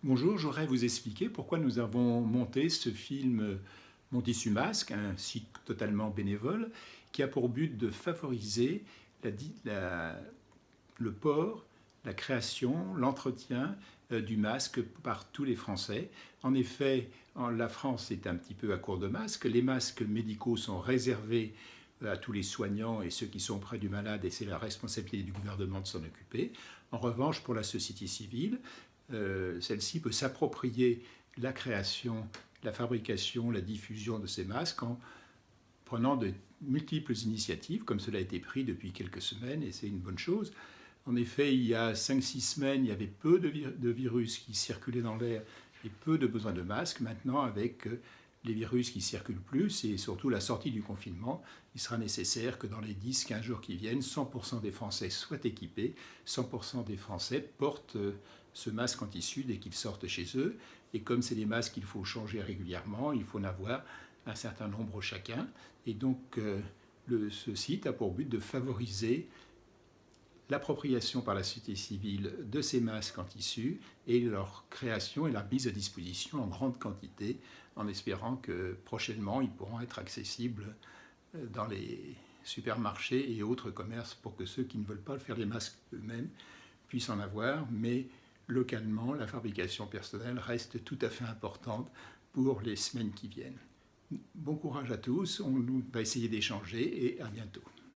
Bonjour, j'aurais vous expliquer pourquoi nous avons monté ce film Mon Tissu Masque, un site totalement bénévole, qui a pour but de favoriser le port, la création, l'entretien du masque par tous les Français. En effet, la France est un petit peu à court de masques. Les masques médicaux sont réservés à tous les soignants et ceux qui sont près du malade, et c'est la responsabilité du gouvernement de s'en occuper. En revanche, pour la société civile, celle-ci peut s'approprier la création, la fabrication, la diffusion de ces masques en prenant de multiples initiatives, comme cela a été pris depuis quelques semaines, et c'est une bonne chose. En effet, il y a 5-6 semaines, il y avait peu de virus qui circulaient dans l'air et peu de besoin de masques. Maintenant, avec les virus qui circulent plus et surtout la sortie du confinement, il sera nécessaire que dans les 10-15 jours qui viennent, 100% des Français soient équipés, 100% des Français portent ce masque en tissu dès qu'ils sortent chez eux. Et comme c'est des masques qu'il faut changer régulièrement, il faut en avoir un certain nombre chacun. Et donc, ce site a pour but de favoriser l'appropriation par la société civile de ces masques en tissu et leur création et leur mise à disposition en grande quantité, en espérant que prochainement ils pourront être accessibles dans les supermarchés et autres commerces pour que ceux qui ne veulent pas faire les masques eux-mêmes puissent en avoir, mais localement, la fabrication personnelle reste tout à fait importante pour les semaines qui viennent. Bon courage à tous, on va essayer d'échanger et à bientôt.